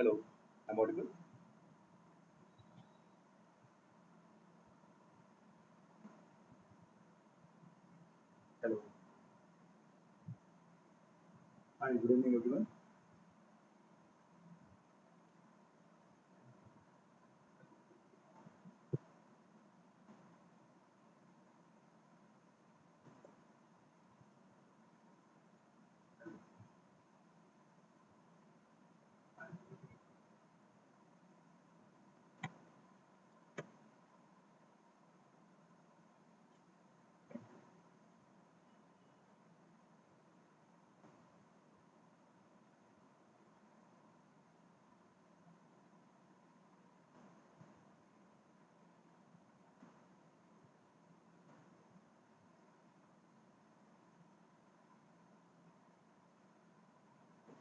Hello, I'm audible. Hello. Hi, good evening, everyone.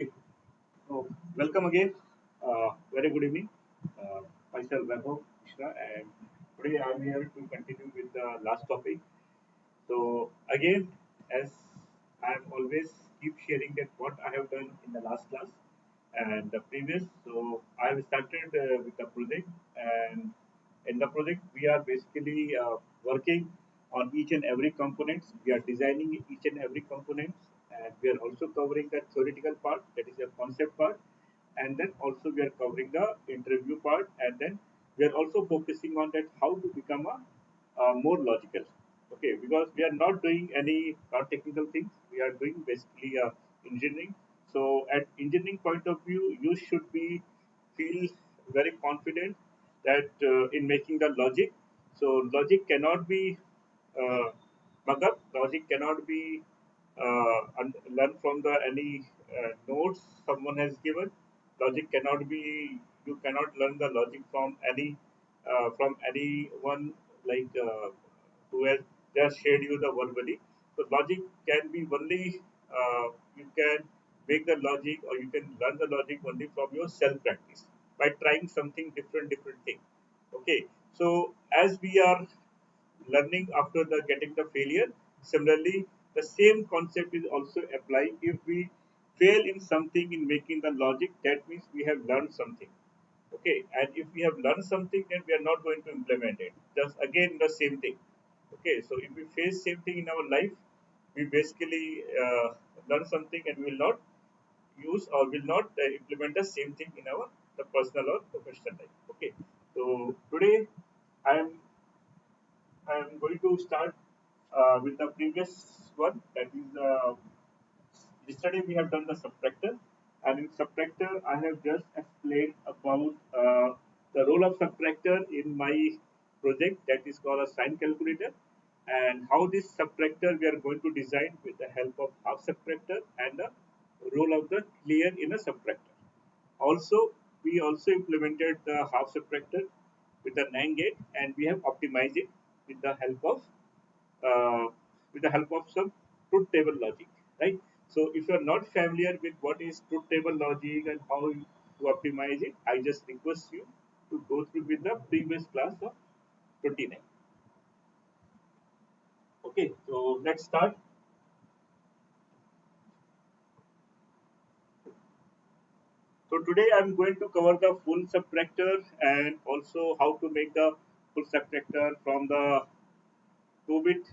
Okay. So, welcome again. Very good evening. Myself, Vaibhav Mishra, and today I'm here to continue with the last topic. So, again, as I'm always keep sharing that what I have done in the last class and the previous. So, I have started with the project, and in the project, we are basically working on each and every components. We are designing each and every components, and we are also covering the theoretical part, that is the concept part, and then also we are covering the interview part, and then we are also focusing on that how to become a more logical. Okay, because we are not doing any technical things. We are doing basically engineering. So, at engineering point of view, you should be feel very confident that in making the logic. So, logic cannot be uh, mug up. Logic cannot be learned from the any notes someone has given. Logic cannot be. You cannot learn the logic from anyone like who has just shared you the verbally. So logic can be only you can make the logic or you can learn the logic only from your self practice by trying something different thing. Okay, so as we are learning after the getting the failure, similarly the same concept is also applied if we fail in something in making the logic. That means we have learned something. Okay, and if we have learned something, then we are not going to implement it. Just again the same thing. Okay, so if we face same thing in our life, we basically learn something and we will not use or will not implement the same thing in our the personal or professional life. Okay, so today I am going to start with the previous one, that is yesterday we have done the subtractor, and in subtractor I have just explained about the role of subtractor in my project, that is called a sign calculator, and how this subtractor we are going to design with the help of half subtractor and the role of the clear in a subtractor. Also, we also implemented the half subtractor with the NAND gate, and we have optimized it with the help of uh, some truth table logic, right? So, if you are not familiar with what is truth table logic and how to optimize it, I just request you to go through with the previous class of 29. Okay, so let's start. So today I'm going to cover the full subtractor and also how to make the full subtractor from the 2-bit,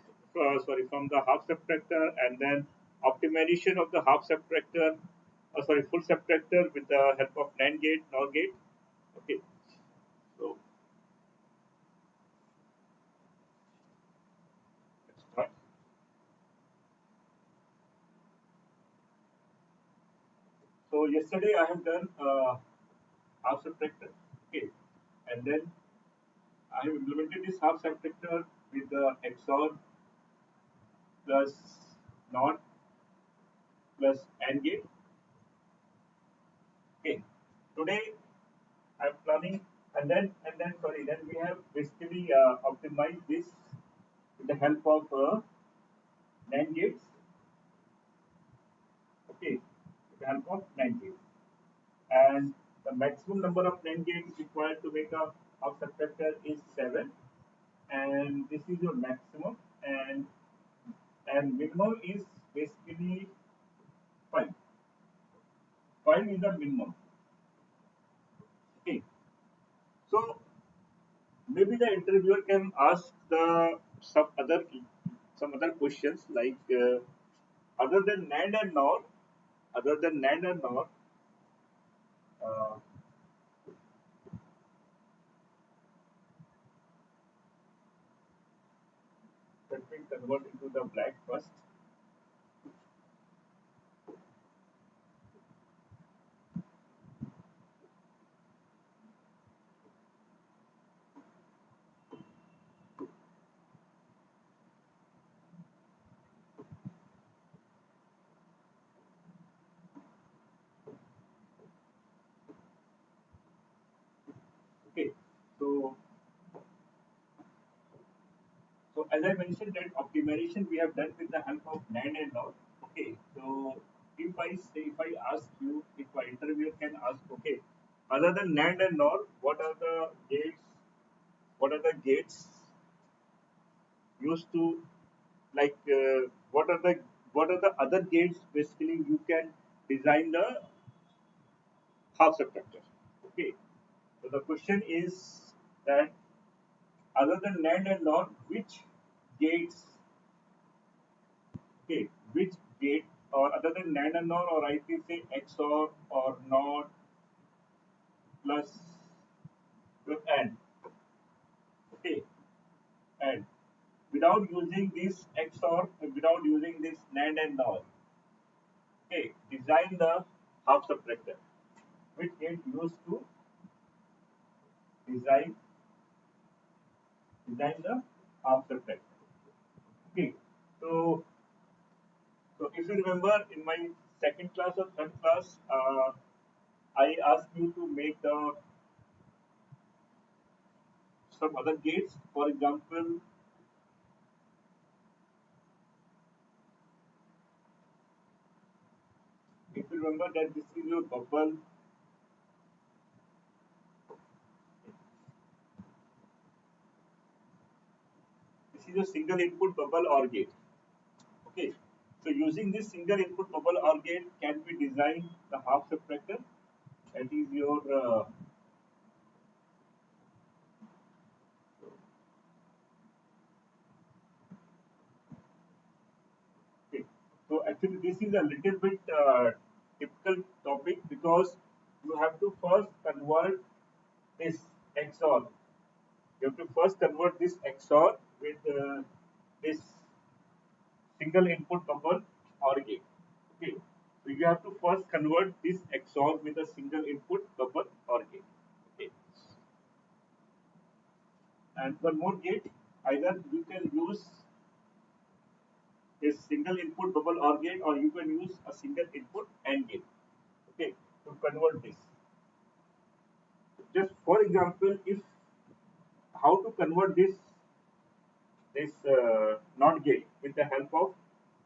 from the half subtractor, and then optimization of the half subtractor, full subtractor with the help of NAND gate, NOR gate. Okay, so let's start. So yesterday I have done half subtractor. Okay, and then I have implemented this half subtractor with the XOR plus NOT plus AND gate. Okay, today I'm planning, then we have basically optimized this with the help of NAND gates. Okay, with the help of NAND gates, and the maximum number of NAND gates required to make a half subtractor is 7, and this is your maximum, and minimum is basically 5. 5 is the minimum. Okay, so maybe the interviewer can ask the some other questions like other than NAND and NOR, other than NAND and NOR, uh, let me convert into the black first. Okay, so so as I mentioned that optimization we have done with the help of NAND and NOR. Okay, so if I ask you, if my interviewer can ask, okay, other than NAND and NOR, what are the gates? What are the gates used to like? What are the other gates? Basically, you can design the half subtractor. Okay, so the question is that other than NAND and NOR, which gates okay, which gate or other than NAND and NOR or I can say XOR or NOR plus with AND. Okay, and without using this XOR, without using this NAND and NOR, okay, design the half subtractor, which gate used to design the half subtractor. Okay, so if you remember in my second class or third class, I asked you to make the some other gates. For example, if you remember that this is your bubble, this is a single input bubble OR gate. Okay, so using this single input bubble OR gate, can we design the half subtractor? That is your okay. So actually, this is a little bit typical topic because you have to first convert this XOR. You have to first convert this XOR with this single input bubble OR gate. Okay, so you have to first convert this XOR with a single input bubble OR gate. Okay, and one more gate, either you can use a single input bubble OR gate or you can use a single input AND gate. Okay, to convert this. Just for example, if how to convert this NOT gate with the help of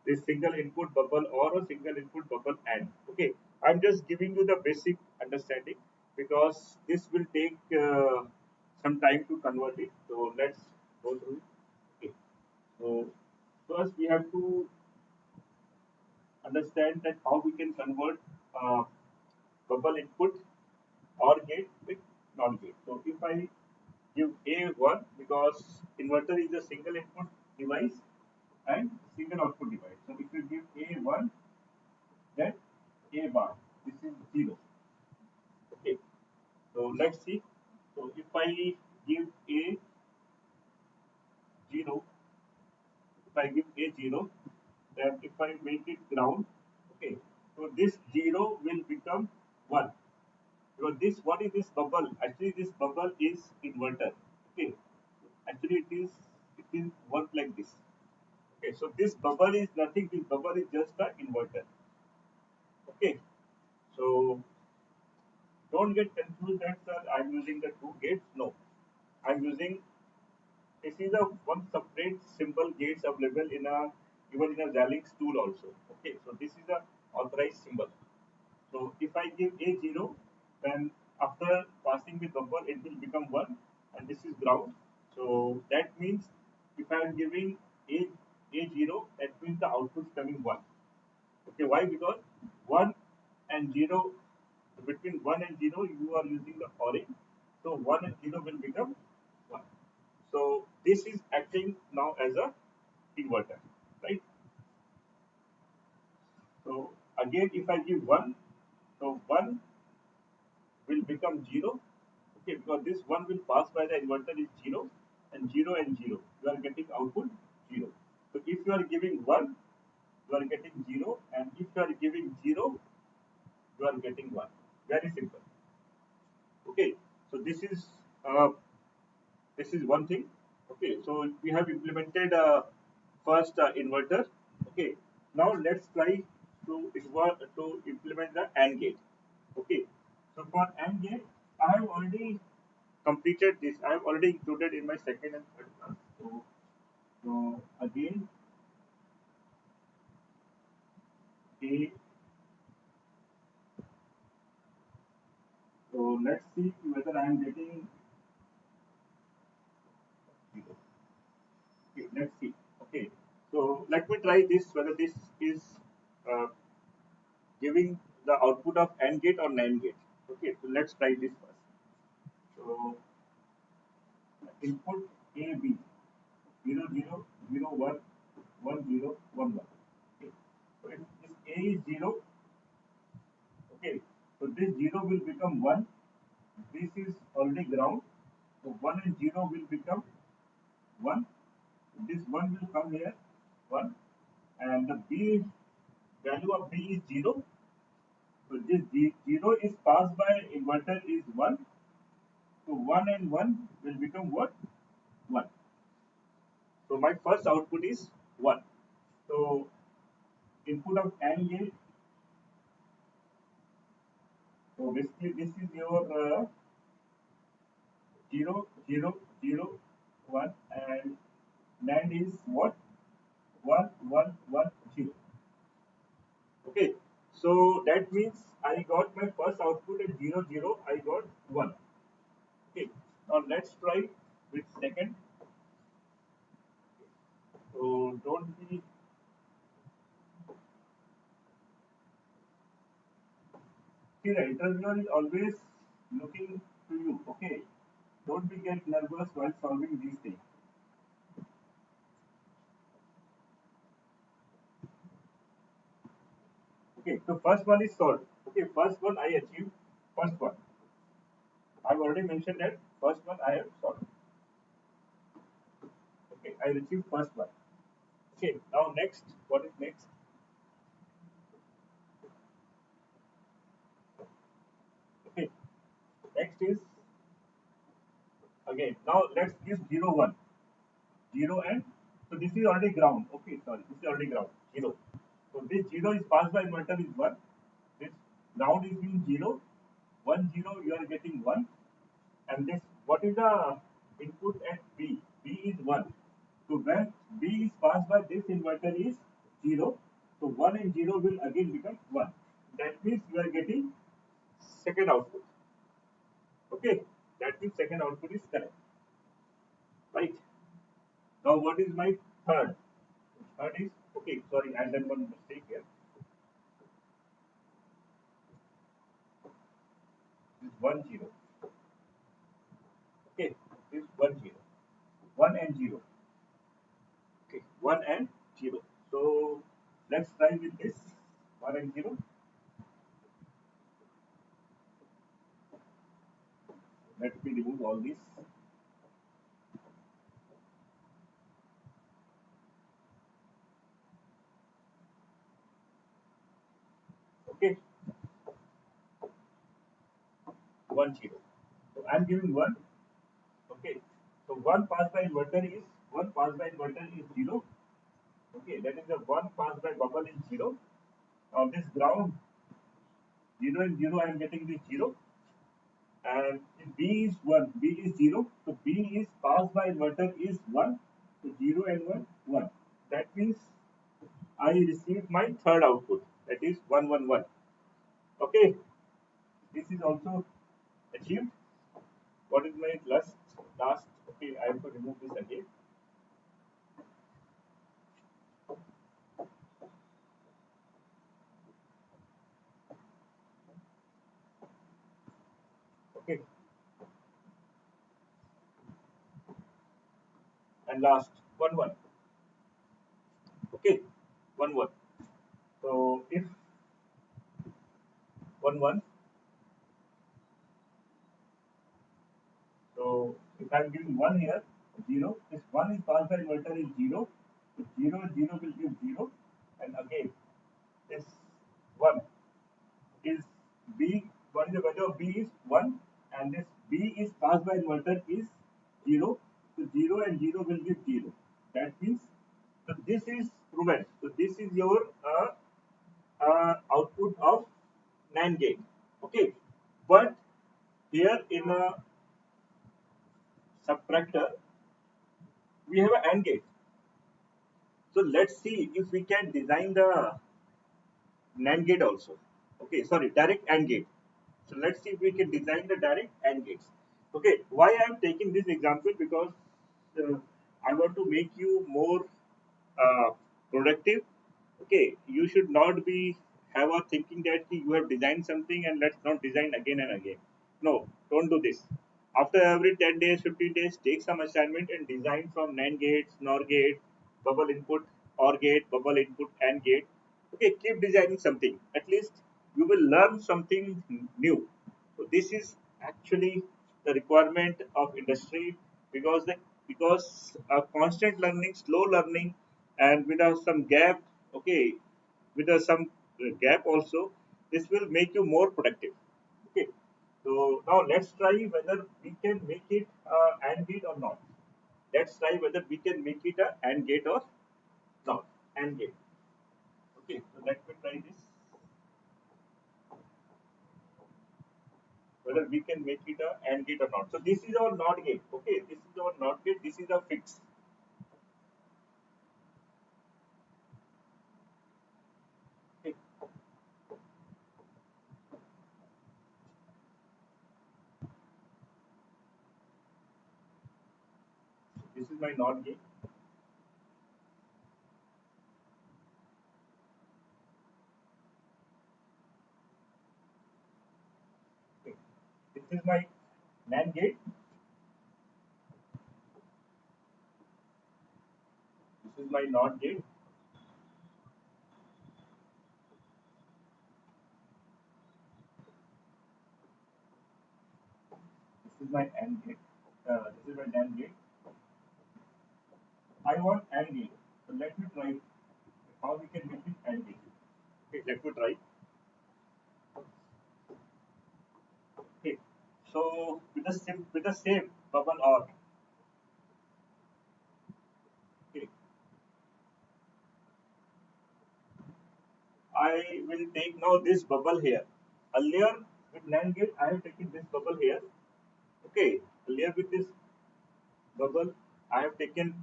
this single input bubble or a single input bubble AND. Okay, I'm just giving you the basic understanding because this will take some time to convert it. So let's go through it. Okay, so first we have to understand that how we can convert uh, bubble input OR gate with NOT gate. So if I give A1 because inverter is a single input device and single output device. So if you give A1, then A bar, this is 0. Okay. So let's see. So if I give A0, if I give A0, then if I make it ground, okay. So this 0 will become 1. Because this, what is this bubble? Actually, this bubble is inverter. Okay. Actually, it is work like this. Okay. So this bubble is nothing. This bubble is just the inverter. Okay. So don't get confused that sir, I'm using the two gates. No, I'm using this is a one separate symbol gates available in a even in a Xilinx tool also. Okay, so this is a authorized symbol. So if I give A0, then after passing the bubble, it will become 1 and this is ground. So that means if I am giving A0, that means the output is coming 1. Okay, why? Because 1 and 0 So between 1 and 0, you are using the orange. So 1 and 0 will become 1. So this is acting now as a inverter, right? So again, if I give 1, so 1 will become 0. Okay, because this 1 will pass by the inverter is 0 and 0 and 0. You are getting output 0. So if you are giving 1, you are getting 0, and if you are giving 0, you are getting 1. Very simple. Okay, so this is one thing. Okay, so we have implemented first inverter. Okay, now let's try to implement the AND gate. Okay, so for AND gate, I have already completed this. I have already included in my second and third class. So again, A. So let's see whether I am getting 0. Okay, let's see. Okay, so let me try this whether this is uh, giving the output of AND gate or NAND gate. Okay, so let's try this first. So input A B 0 0 0 1 1 0 1 1. Okay, so if this A is 0, okay, so this 0 will become 1. This is already ground, so 1 and 0 will become 1. This 1 will come here 1, and the B value of B is 0. So this 0 is passed by inverter is 1. So 1 and 1 will become what? 1. So my first output is 1. So input of AND gate. So basically this is your 0 0 0 1, and NAND is what? 1 1 1 0. Okay. So that means I got my first output at 0 0. I got 1. Okay. Now let's try with second. So don't be see the interviewer is always looking to you. Okay. Don't be get nervous while solving these things. Okay, so first one is solved. Okay, first one I achieved. First one. I've already mentioned that first one I have solved. Okay, I received first one. Okay, now next, what is next? Okay, next is again. Now let's give 0 1. 0 and so this is already ground. Okay, sorry, this is already ground. 0. So this 0 is passed by inverter is 1. This ground is being 0. 1 0 you are getting 1. And this what is the input at B? B is 1. So when B is passed by this inverter is 0. So 1 and 0 will again become 1. That means you are getting second output. Okay, that means second output is correct. Right. Now what is my third? Third is okay. Sorry, I done one mistake here. This is 1 0. Okay, this is 1 0. 1 and 0. Okay, 1 and 0. So let's try with this 1 and 0. Let me remove all this. Okay, 1 0. So I'm giving 1. Okay, so 1 passed by inverter is 1 passed by inverter is 0. Okay, that is the 1 passed by bubble is 0. Now this ground 0 and 0 I am getting this 0, and B is 1, B is 0. So B is passed by inverter is 1. So 0 and 1 1. That means I received my third output, that is 1 1 1. Okay, this is also achieved. What is my last? Okay, I have to remove this again. and last 1 1. Okay, 1 1. So if 1 1, so if I'm giving 1 here, 0, this 1 is passed by inverter is 0, so 0 0 will give 0, and again this 1 is B, what is the value of B is 1, and this B is passed by inverter is 0, so 0 and 0 will give 0. That means, so this is proven. So this is your output of NAND gate. Okay, but here in a subtractor we have an AND gate. So let's see if we can design the NAND gate also. Okay, sorry, direct AND gate. So let's see if we can design the direct AND gates. Okay, why I am taking this example, because uh, I want to make you more productive. Okay, you should not be have a thinking that you have designed something and let's not design again and again. No, don't do this. After every 10 days, 15 days, take some assignment and design from NAND gates, NOR gate, bubble input, OR gate, bubble input, AND gate. Okay, keep designing something. At least you will learn something new. So this is actually the requirement of industry, because constant learning, slow learning, and without some gap, okay, with some gap also, this will make you more productive. Okay, so now let's try whether we can make it AND gate or not. Let's try whether we can make it a AND gate or not. AND gate. Okay, so let me try this. Whether we can make it a AND gate or not. So this is our NOT gate. Okay, this is our NOT gate. This is a fix. Okay. This is my NOT gate. Okay. This is my NAND gate. This is my NOT gate. This is my AND gate. This is my NAND gate. I want AND gate. So let me try how we can make it AND gate. Okay, let me try. Okay. So with the same bubble OR. Okay. I will take now this bubble here. Earlier with NAND gate, I have taken this bubble here. Okay. Earlier with this bubble, I have taken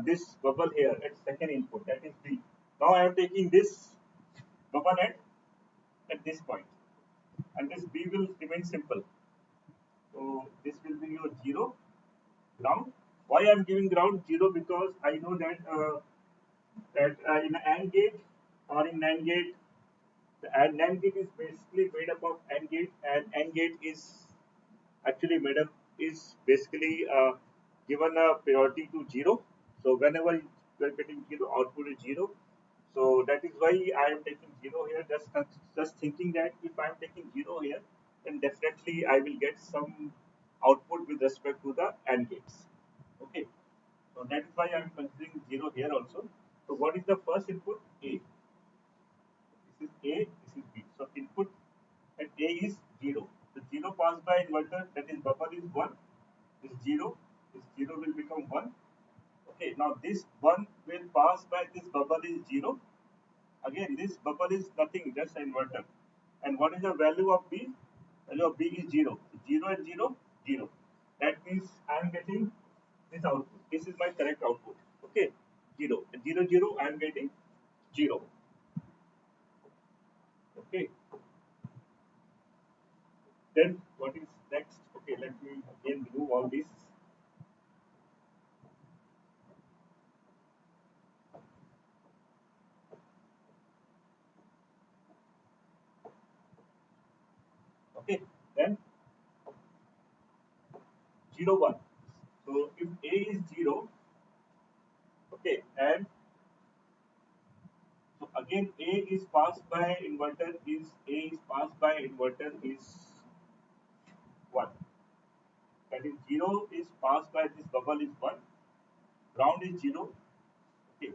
this bubble here at second input, that is B. Now I am taking this bubble at this point, and this B will remain simple. So this will be your 0 ground. Why I am giving ground 0? Because I know that in AND gate or in NAND gate, the NAND gate is basically made up of AND gate, and AND gate is actually made up is basically given a priority to 0. So whenever you are getting 0, output is 0. So that is why I am taking 0 here. Just thinking that if I am taking 0 here, then definitely I will get some output with respect to the AND gates. Okay. So that is why I am considering 0 here also. So what is the first input? A. This is A, this is B. So input at A is 0. The 0 passed by inverter, that is bubble is 1. This 0, this 0 will become 1. Okay, now this 1 will pass by this bubble is 0. Again, this bubble is nothing, just an inverter. And what is the value of B? Value of B is 0. 0 and 0, 0. That means I am getting this output. This is my correct output. Okay, 0. 0, 0, I am getting 0. Okay. Then what is next? Okay, let me again remove all this. Okay, then 0, 1. So if A is 0, Okay, and so again A is passed by inverter is A is passed by inverter is 1. That is 0 is passed by this bubble is 1. Ground is 0. Okay.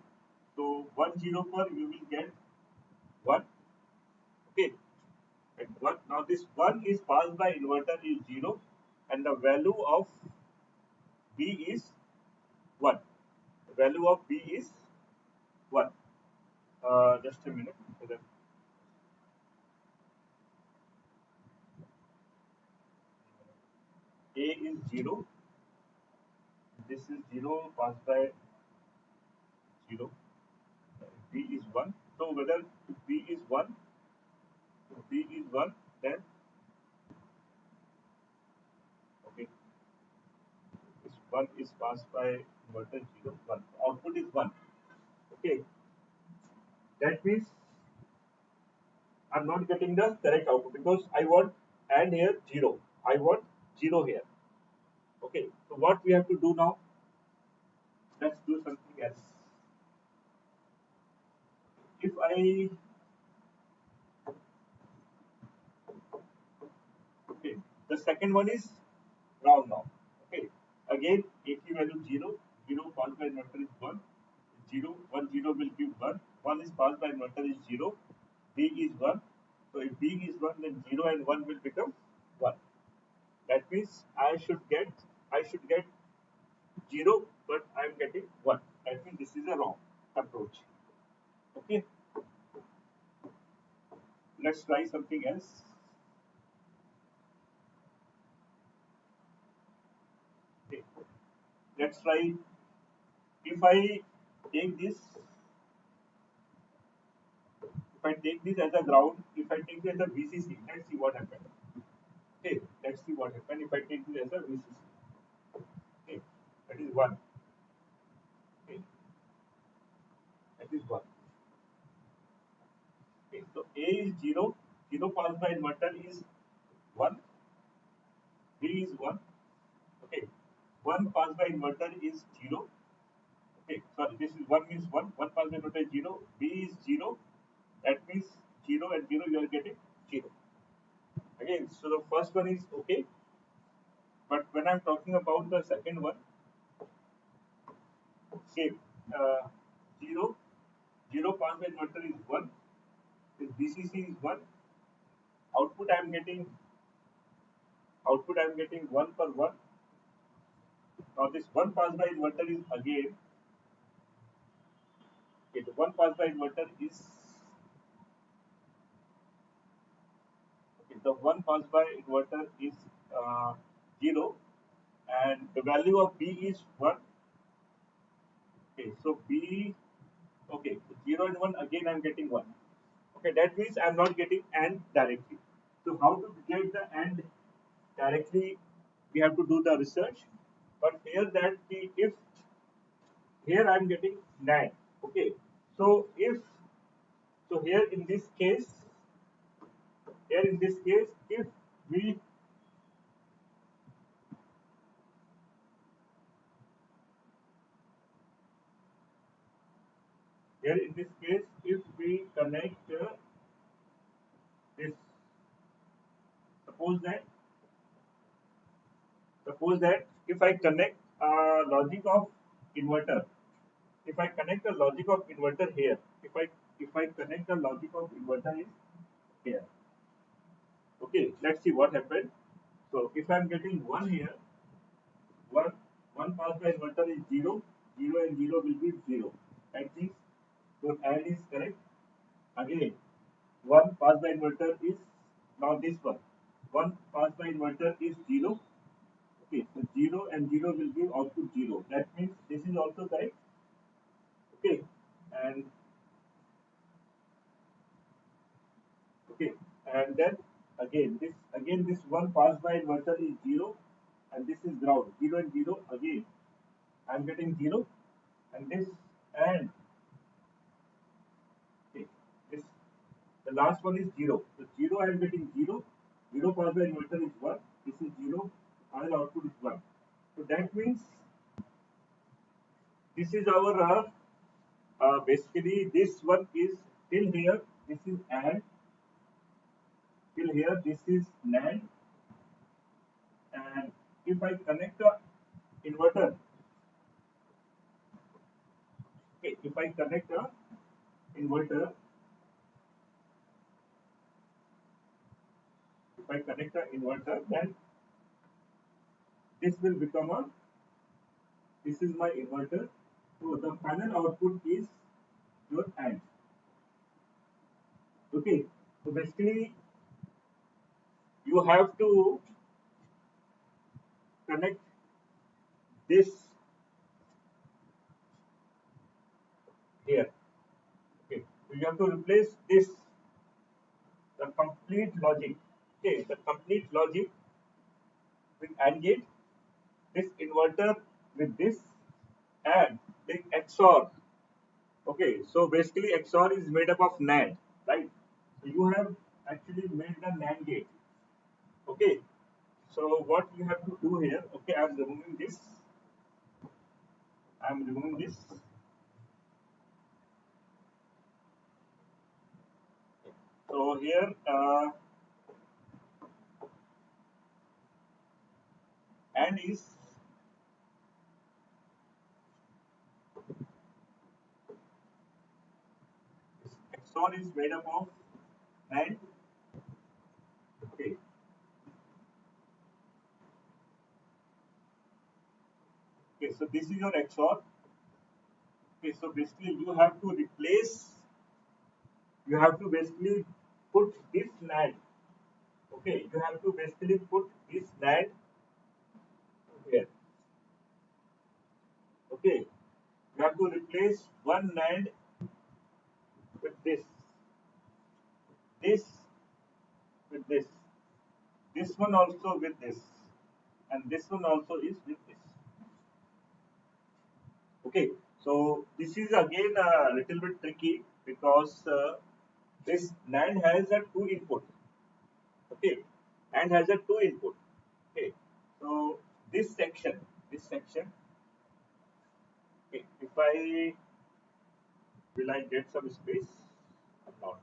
So 1 0 per you will get 1. Okay. And 1 now this 1 is passed by inverter is 0 and the value of B is 1. The value of B is 1. Just a minute. So that A is 0. This is 0 passed by 0. B is 1. So whether B is 1, B is 1, then okay, this 1 is passed by inverter 0, 1. Output is 1. Okay, that means I'm not getting the correct output because I want and here 0. I want 0 here. Okay, so what we have to do now? Let's do something else. If I okay, the second one is round now. Okay, again AK value 0, 0 passed by inverter is 1, 0, 1 0 will give 1, 1 is passed by inverter is 0, B is 1. So if B is 1, then 0 and 1 will become 1. That means I should get 0, but I am getting 1. That means this is a wrong approach. Okay, let's try something else. Okay. Let's try if I take this, if I take this as a ground, if I take this as a VCC, let's see what happens. Okay, let's see what happens if I take this as a VCC. Okay, that is 1. Okay, that is 1. Okay, so A is 0, 0 passed by inverter is 1, B is 1. Okay, 1 passed by inverter is 0. Okay, sorry, this is 1 means 1, 1 passed by inverter is 0, B is 0. That means 0 and 0 you are getting 0. Again, so the first one is okay, but when I'm talking about the second one, same. Uh, 0, 0 passed by inverter is 1, this BCC is 1, output I am getting 1 per 1. Now this 1 passed by inverter is again, okay, the 1 passed by inverter is, okay, the 1 passed by inverter is 0 and the value of B is 1. Okay, so B, okay, 0 and 1 again I am getting 1. Okay, that means I am not getting AND directly. So how to get the AND directly? We have to do the research. But here that the if here I am getting NAND. Okay, so if so here in this case if we here in this case if we connect this, suppose that if I connect logic of inverter, if I connect the logic of inverter here, if I connect the logic of inverter is here. Okay, let's see what happened. So if I'm getting 1 here, 1 1 passed by inverter is 0, 0 and 0 will be 0. That means your AND is correct. Again, 1 passed by inverter is now this one. 1 passed by inverter is 0. Okay, so 0 and 0 will give output 0. That means this is also correct. Okay, and okay, and then again this 1 passed by inverter is 0 and this is ground, 0 and 0 again. I am getting 0 and this and okay, this the last one is 0. So 0 I am getting 0, 0 passed by inverter is 1, this is 0, final output is 1. So that means This is our basically this one is till here. This is AND till here. This is NAND, and if I connect a inverter, okay, if I connect a inverter, if I connect a inverter, then this will become a. This is my inverter. So the final output is your AND. Okay. So basically, you have to connect this here. Okay. So you have to replace this, the complete logic. Okay. The complete logic with AND gate, this inverter with this, and the XOR. Okay. So basically, XOR is made up of NAND, right? So you have actually made the NAND gate. Okay. So what you have to do here? Okay, I'm removing this. I'm removing this. So here, and is XOR is made up of and okay. Okay, so this is your XOR. Okay, so basically you have to replace. You have to basically put this NAND. Okay, you have to basically put this NAND here. Okay, you have to replace one NAND with this with this one also with this, and this one also is with this. Okay, so this is again a little bit tricky because this NAND has a two input. Okay, and has a two input. Okay, so this section. Okay, if I will I get some space or not?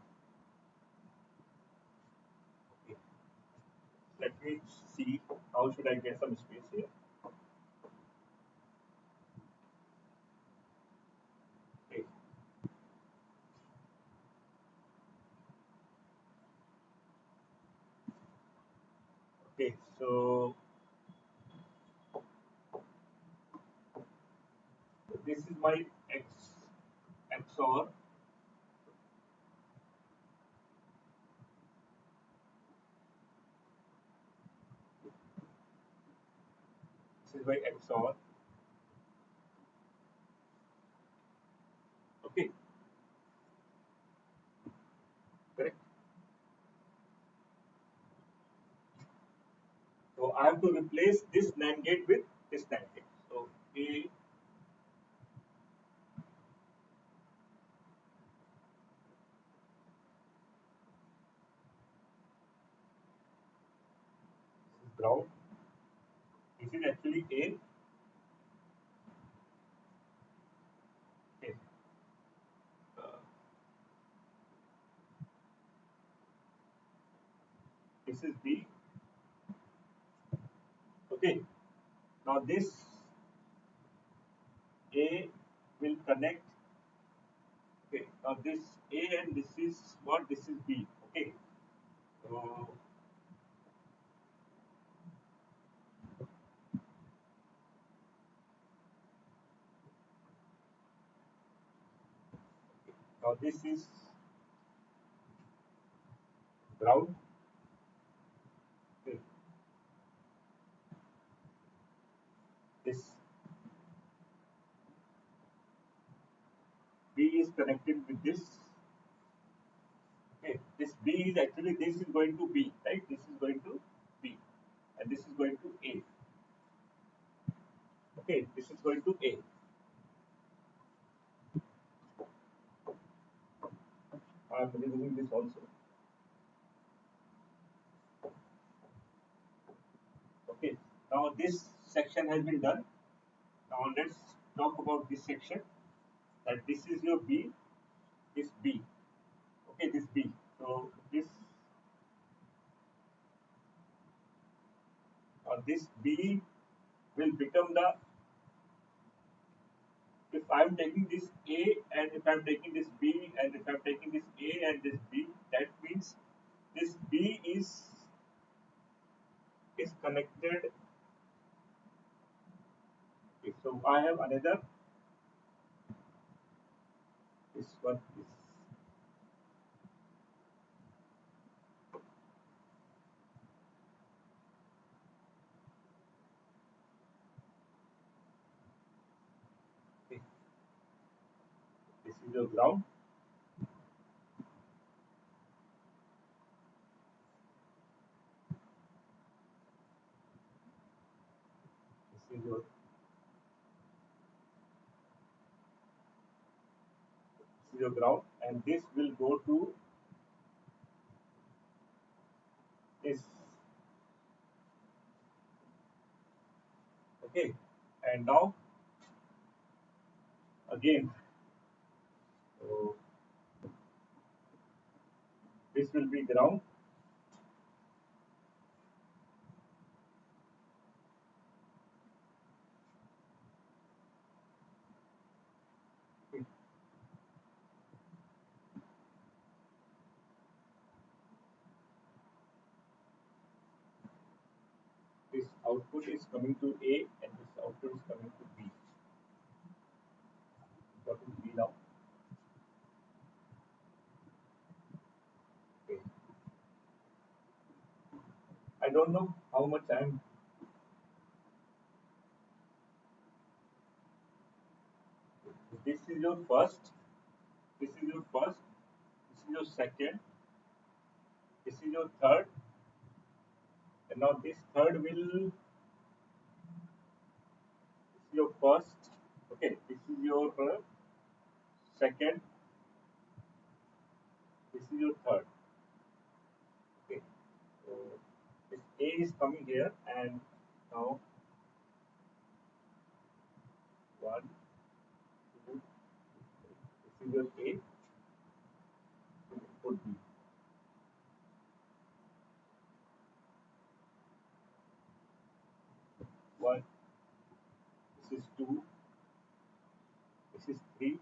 Okay, let me see how should I get some space here. Okay, okay, so this is my XOR. This is my XOR. Okay, correct. So I have to replace this NAND gate with this NAND gate. So A is ground. This is actually A. Okay. Uh, this is B. Okay. Now this A will connect. Okay. Now this A and this is what? This is B. Okay. So now this is ground. Okay. This B is connected with this. Okay. This B is actually this is going to B, right? This is going to B, and this is going to A. Okay. This is going to A. I am removing this also. Okay. Now this section has been done. Now let's talk about this section, that this is your B, this B. Okay, this B. So this B will become the, if I am taking this A and if I am taking this B and if I am taking this A and this B, that means this B is connected. Okay, so I have another, this one is, okay, this is your ground, this is your ground, and this will go to this. Okay, and now again, so this will be ground. Okay, this output is coming to A and this output is coming to B. What is B now? Okay. I don't know how much I'm. This is your first. This is your first. This is your second. This is your third. And now this third will. This is your first. Okay. This is your second. This is your third. Okay. So this A is coming here, and now one, two. This is your A. Input B. One. This is two. This is three.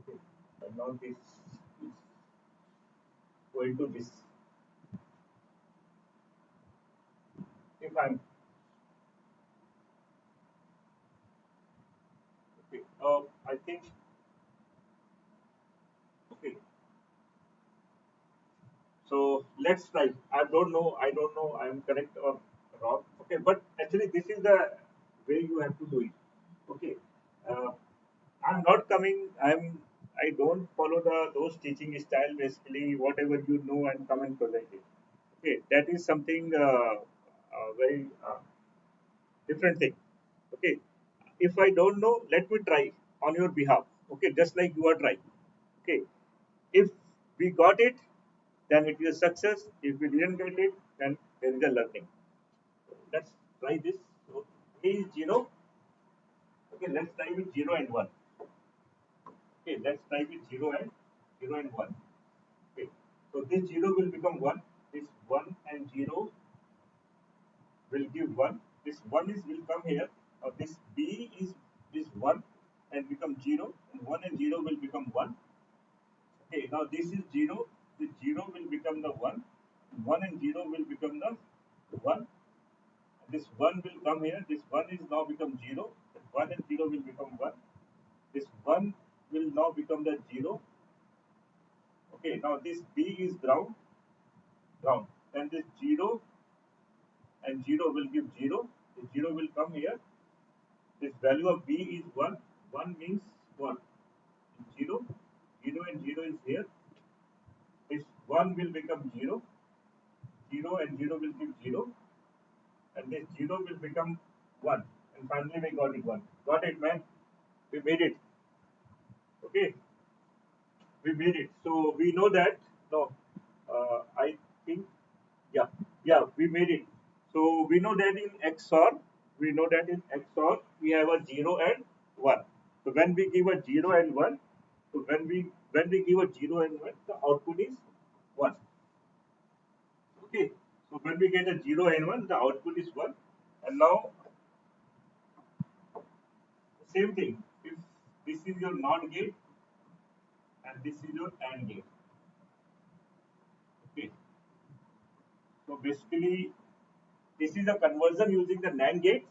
Okay. And now this is going to this. If I'm okay, I think okay. So let's try. I don't know. I don't know. I'm correct or wrong. Okay, but actually this is the way you have to do it. Okay. Uh, I'm not coming. I don't follow those teaching style. Basically, whatever you know and come and present it. Okay, that is something very different thing. Okay, if I don't know, let me try on your behalf. Okay, just like you are trying. Okay, if we got it, then it is a success. If we didn't get it, then there is a learning. So let's try this. So A is 0. Okay, let's try with 0 and 1. Okay, let's try with 0 and 1. Okay, so this 0 will become 1. This 1 and 0 will give 1. This 1 is will come here. This B is 1 and become 0, and 1 and 0 will become 1. Okay, now this is 0. This 0 will become the 1. 1 and 0 will become the 1. This 1 will come here. This 1 is now become 0. 1 and 0 will become 1. This 1 will now become the 0. Okay, now this B is ground. Ground. And this 0 and 0 will give 0. The 0 will come here. This value of B is 1. 1 means 1. 0. 0 and 0 is here. This 1 will become 0. 0 and 0 will give 0. And this 0 will become 1. And finally we got it 1. Got it, man? We made it. Okay, we made it. So we know that. No, I think, yeah, yeah, we made it. So we know that in XOR, we know that in XOR we have a 0 and 1. So when we give a 0 and 1, so when we give a 0 and 1, the output is 1. Okay. So when we get a 0 and 1, the output is 1. And now same thing. If this is your NOT gate and this is your AND gate. Okay. So basically this is a conversion using the NAND gate.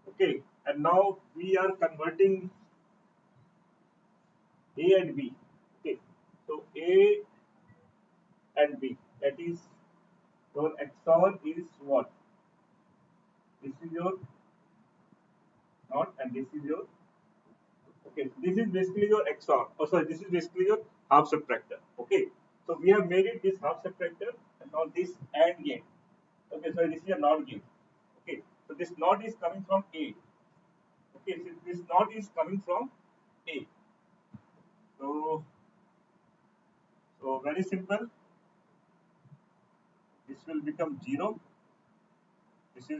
Okay. And now we are converting A and B. Okay. So A and B. That is your XOR is what? This is your NOT and this is your, okay. This is basically your XOR. Oh sorry, this is basically your half subtractor. Okay. So we have made it this half subtractor and now this AND gate. Okay, so this is a NOT gate. Okay. So this NOT is coming from A. Okay, so this NOT is coming from A. So very simple. This will become 0. This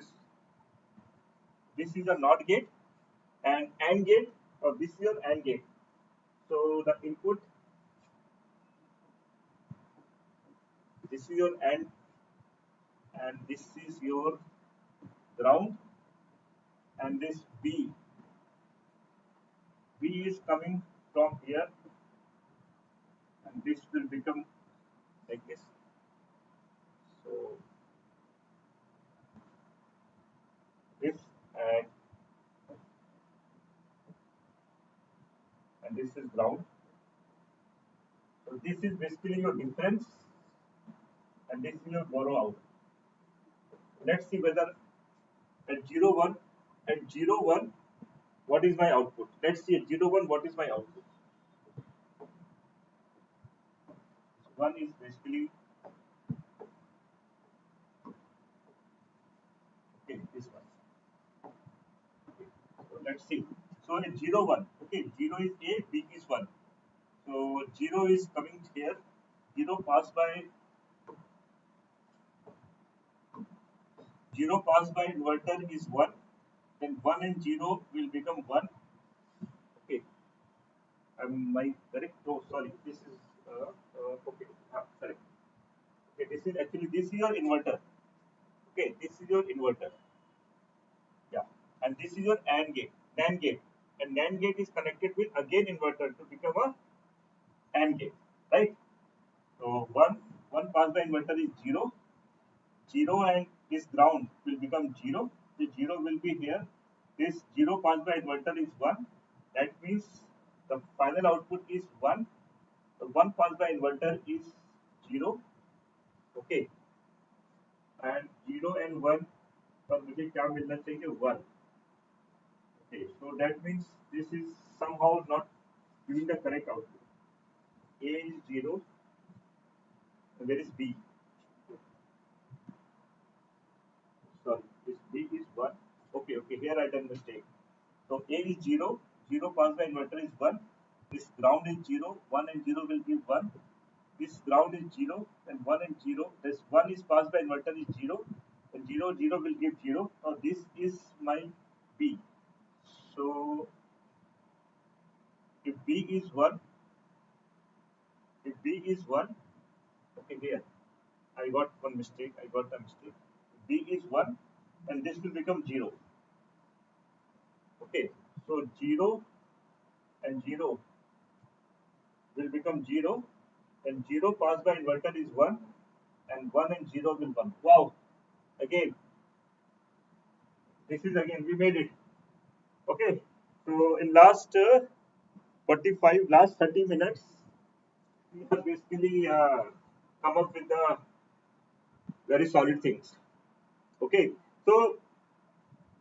is a NOT gate and AND gate, or this is your AND gate. So the input, this is your AND and this is your ground, and this B is coming from here, and this will become like this. So this and this is ground. So this is basically your difference and this is your borrow out. Let's see whether at 0 1, at 0 1 what is my output. Let's see at 0 1 what is my output. 1 is basically, okay, this one. Okay. So let's see. So at 0 1, okay, 0 is A, B is 1. So 0 is coming here, 0 passed by inverter is 1, then 1 and 0 will become 1. Okay, my correct? Oh, sorry, this is okay. Sorry. Okay, this is your inverter. Okay, this is your inverter. Yeah, and this is your AND gate, NAND gate, and NAND gate is connected with again inverter to become a AND gate, right? So one passed by inverter is 0, 0 and this ground will become 0. The 0 will be here. This 0 passed by inverter is 1. That means the final output is 1. The 1 passed by inverter is 0. Okay. And 0 and 1 पर मुझे क्या मिलना चाहिए 1. Okay. So that means this is somehow not giving the correct output. A is 0. And where is B? Sorry, this B is 1. Okay, here I done mistake. So A is 0, 0 passed by inverter is 1. This ground is 0, 1 and 0 will give 1. This ground is 0 and 1 and 0. This 1 is passed by inverter is 0 and 0, 0 will give 0. Now this is my B. So if B is 1, okay, here I got one mistake. I got the mistake. B is 1 and this will become 0. Okay, so 0 and 0 will become 0 and 0 passed by inverter is 1 and 1 and 0 will 1. Wow, again, this is again, we made it. Okay, so in last 30 minutes, we have basically come up with the very solid things. Okay, so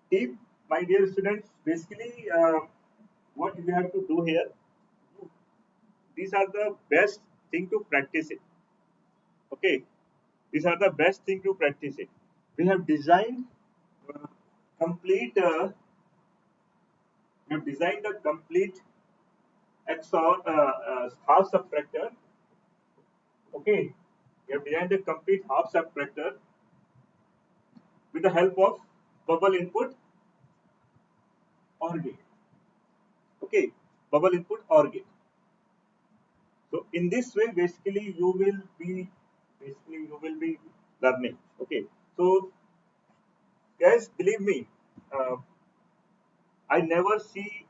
team, my dear students, basically what we have to do here, these are the best thing to practice it. Okay, these are the best thing to practice it. We have designed uh, complete. We have designed a complete XOR half subtractor. Okay, we have designed a complete half subtractor with the help of bubble input OR gate. Okay, bubble input OR gate. So in this way, basically you will be learning. Okay, so guys, believe me, uh, I never see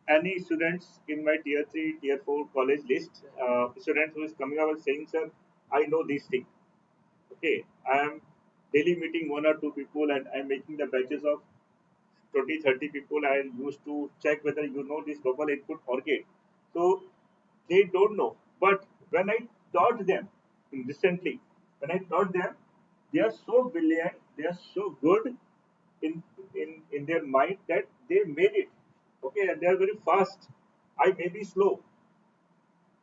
any students in my tier 3, tier 4 college list, students who is coming up and saying, sir, I know these things. Okay, I am daily meeting one or two people and I'm making the batches of 20, 30 people. I used to check whether you know this bubble input or gate. So they don't know. But when I taught them recently, when I taught them, they are so brilliant, they are so good in in their mind that they made it. Okay, and they are very fast. I may be slow.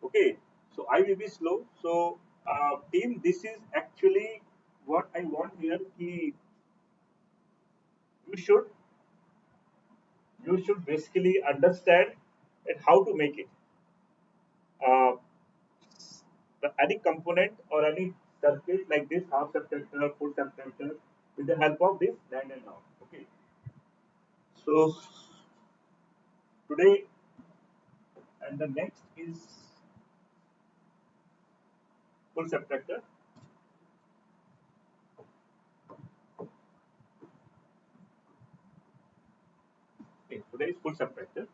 Okay, so I may be slow. So team, this is actually what I want here. You should you should basically understand and how to make it. Uh, any component or any circuit like this, half subtractor, full subtractor, with the help of this Nand and now. Okay. So today and the next is full subtractor. Okay, today is full subtractor.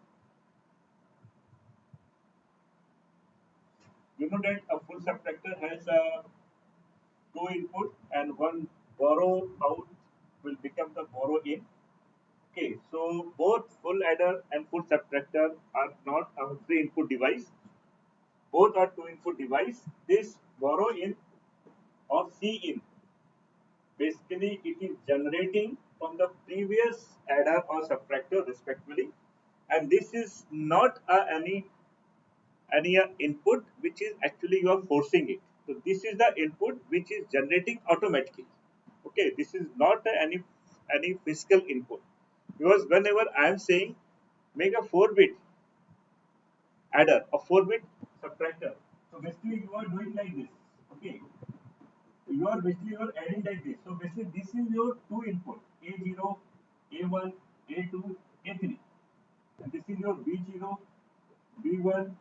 You know that a full subtractor has a two input and one borrow out will become the borrow in. Okay, so both full adder and full subtractor are not a three input device. Both are two input device. This borrow in or C in, basically it is generating from the previous adder or subtractor respectively, and this is not any input which is actually you are forcing it. So this is the input which is generating automatically. Okay, this is not any physical input, because whenever I am saying make a 4-bit adder or 4-bit subtractor, so basically you are doing like this. Okay, you are adding like this. So basically this is your two input A0, A1, A2, A3, and this is your B0, B1,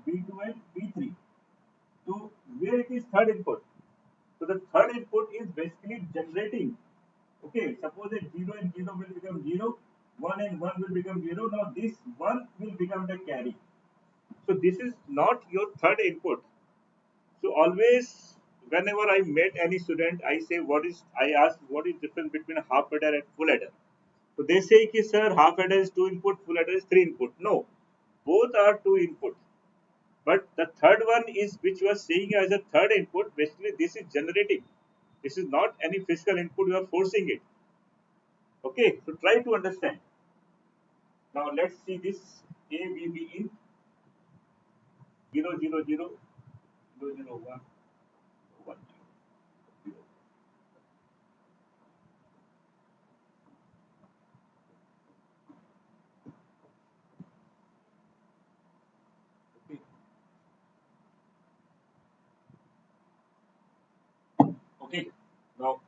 B2, and B3. So where it is third input. So the third input is basically generating. Okay, suppose that 0 and 0 will become 0, 1 and 1 will become 0. Now this 1 will become the carry. So this is not your third input. So always, whenever I met any student, I ask what is difference between a half adder and full adder. So they say, ki, sir, half adder is two input, full adder is three input. No, both are two input. But the third one is which you are saying as a third input. Basically, this is generating. This is not any physical input. You are forcing it. Okay, so try to understand. Now let's see this ABB in 000 001 1. Okay. Okay. Now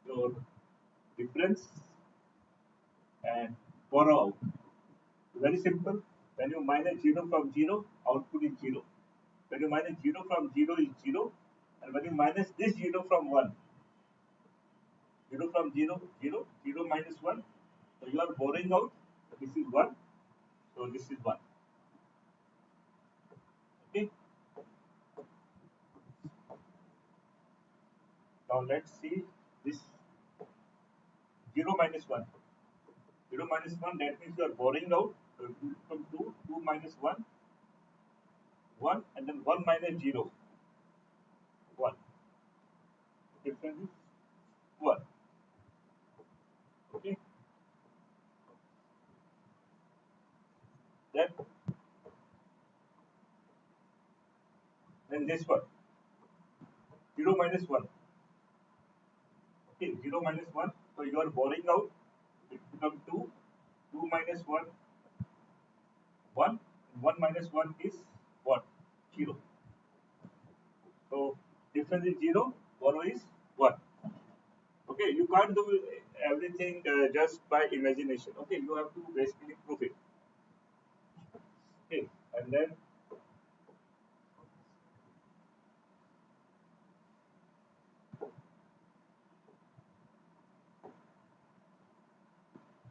your difference and borrow out. Very simple. When you minus 0 from 0, output is 0. When you minus 0 from 0 is 0. And when you minus this 0 from 1, 0 from 0, 0, 0 minus 1. So you are borrowing out. So this is 1. So this is 1. Okay. Now let's see this 0 minus 1. 0 minus 1, that means you are borrowing out. So from 2, 2 minus 1, 1, and then 1 minus 0, 1. Difference is 1. Okay. Then this one, 0 minus 1. Okay, 0 minus 1. So you are borrowing out. It becomes 2. 2 minus 1, 1. 1 minus 1 is what? 0. So difference is 0. Borrow is 1. Okay, you can't do everything just by imagination. Okay, you have to basically prove it. Okay, and then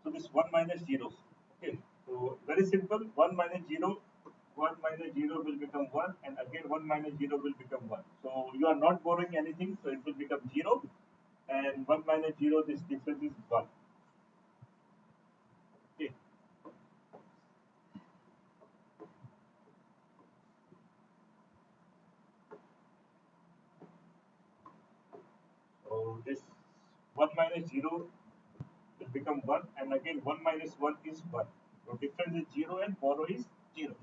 so this 1 minus 0. Okay, so very simple. 1 minus 0, 1 minus 0 will become 1, and again 1 minus 0 will become 1. So you are not borrowing anything, so it will become 0, and 1 minus 0, this difference is 1. Okay, so this 1 minus 0 will become 1, and again 1 minus 1 is 1. So difference is 0 and borrow is 0.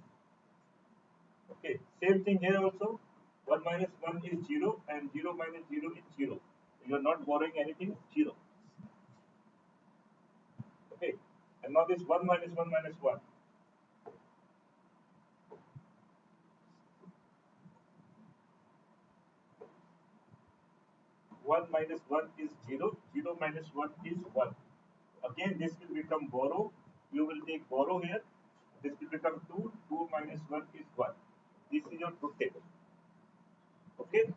Okay, same thing here also. 1 minus 1 is 0 and 0 minus 0 is 0. You are not borrowing anything, 0. Okay, and now this 1 minus 1 minus 1. 1 minus 1 is 0, 0 minus 1 is 1. Again, this will become borrow. You will take borrow here. This will become 2, 2 minus 1 is 1. This is your truth table. Okay,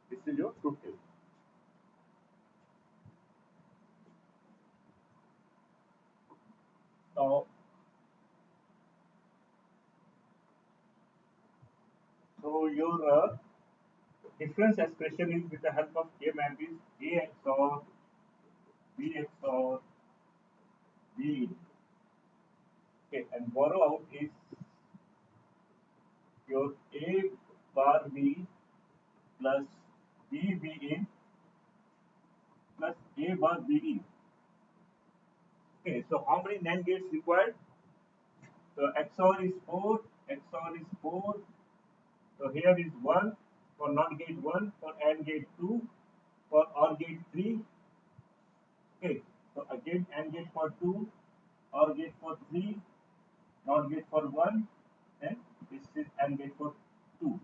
this is your truth table. Now, so your difference expression is with the help of A map is A XOR B XOR B. Okay, and borrow out is your A bar B plus B B in plus A bar B in. Okay, so how many NAND gates required? So XOR is 4, XOR is 4. So here is 1 for NOT gate 1, for AND gate 2, for OR gate 3. Okay, so again AND gate for 2, OR gate for 3, NOT gate for 1, and this is AND gate for 2,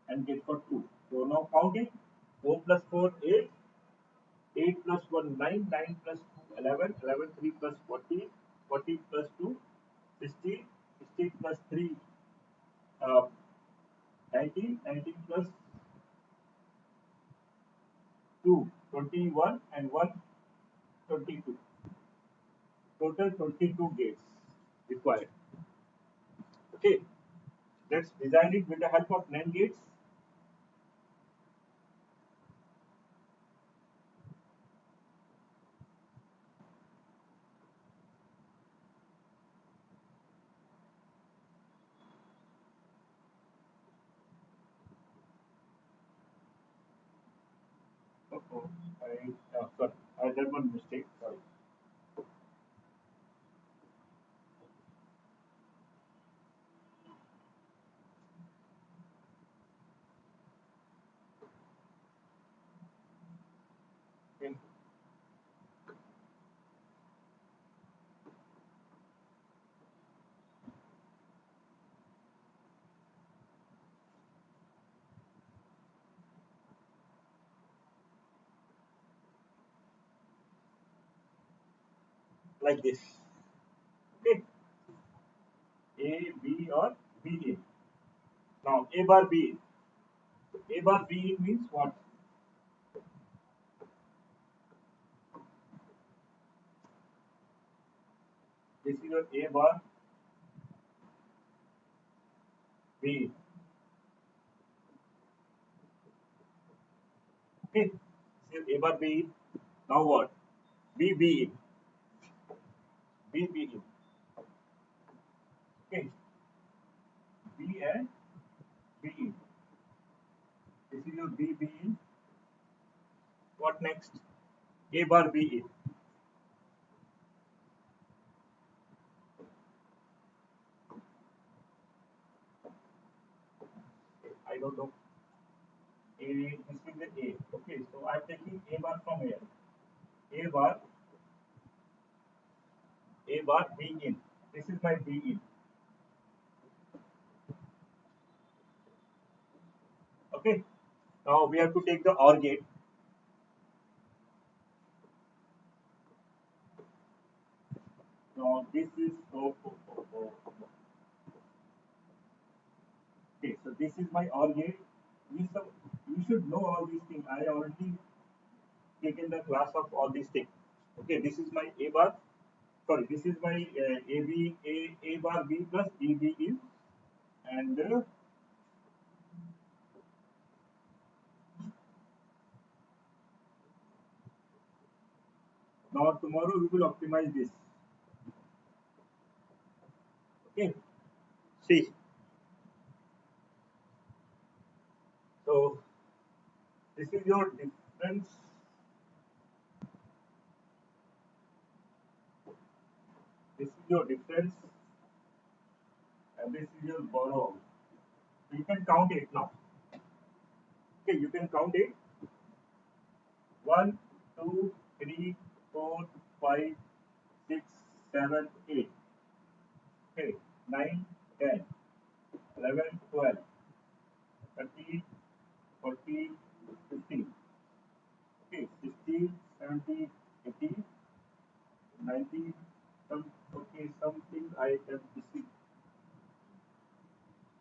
AND gate for 2. So now counting 4 plus 4, 8, 8 plus 1, 9, 9 plus 2, 11, 11 3 plus 40, 40 plus 2, 60, 60 plus 3, uh, 19, 19 plus 2, 21, and 1, 22. Total 22 gates required. Okay, let's design it with the help of NAND gates. Oh, sorry, I did one mistake. Sorry. Okay, like this. Okay, A, B, or B in. Now A bar B in. A bar B in means what? This is your A bar B in. Okay, this is A bar B in. Now what? B B in. B B in. Okay, B and B in. This is your B B in. What next? A bar B in. I don't know. A, this is the A. Okay, so I'm taking A bar from here. A bar, A bar B in. This is my B in. Okay. Now we have to take the OR gate. this is okay. So this is my OR gate. You should know all these things. I already taken the class of all these things. Okay, this is my A bar. Sorry, this is my A bar B plus EB is, and now tomorrow we will optimize this. Okay, see. So this is your difference. This is your difference, and this is your borrow. So you can count it now. Okay, you can count it. 1, 2, 3, 4, 5, 6, 7, 8. Okay, 9, 10, 11, 12, 13, 14, 15. Okay, 16, 17, 18, 19. Okay, something I can see.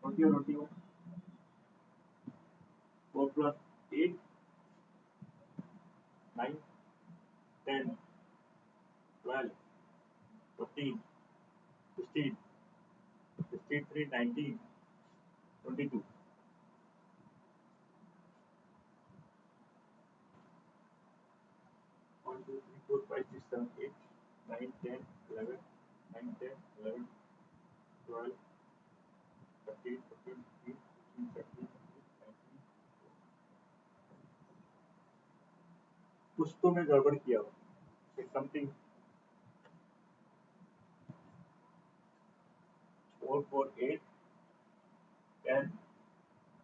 20 or 21. 4 plus 8, 9, 10, 12, 14, 16, 63, 19, 22. 1, 2, 3, 4, 5, 6, 7, 8, 9, 10, 11, 9, 10, 11, 12, 13, 14, 15, 16, 17, 19. कुछ तो मैं गड़बड़ किया हो something 4 4 8 10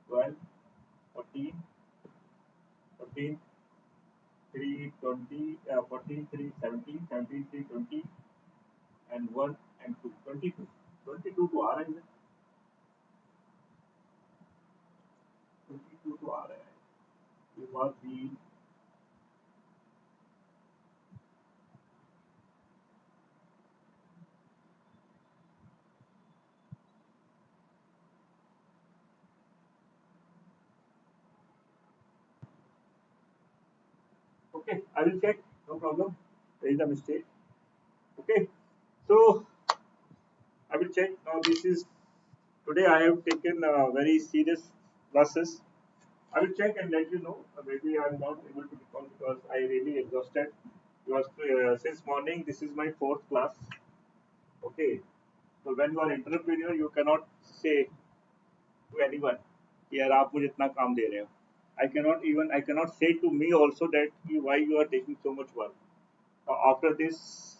12 14 14 3 20 14 3 17 17 3 20 and 1 and 2 22 22 तो आ रहा है 22 तो आ रहा है ये बात भी okay I will check no problem there is a mistake okay so I will check now this is today I have taken very serious classes I will check and let you know. Maybe I'm not able to recall because I really exhausted. Because since morning, this is my fourth class. Okay. So when you are entrepreneur, you cannot say to anyone, "यार आप मुझे इतना काम दे रहे हो." I cannot say to me also that why you are taking so much work. After this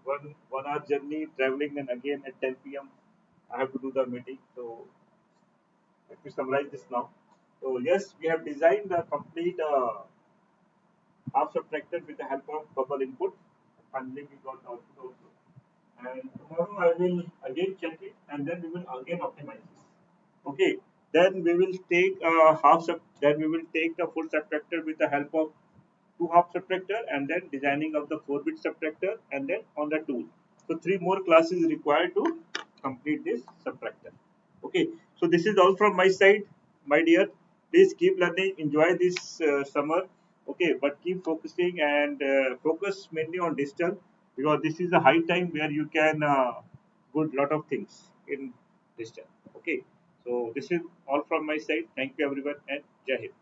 one hour journey traveling and again at 10 p.m. I have to do the meeting. So let me summarize this now. So yes, we have designed a complete half subtractor with the help of bubble input. Finally, we got output also. And tomorrow I will again check it and then we will again optimize this. Okay. Then we will take then we will take the full subtractor with the help of two half subtractor and then designing of the 4-bit subtractor and then on the tool. So three more classes required to complete this subtractor. Okay, so this is all from my side, my dear. Please keep learning, enjoy this summer. Okay, but keep focusing and focus mainly on digital because this is a high time where you can good lot of things in digital. Okay, so this is all from my side. Thank you everyone and Jai Hind.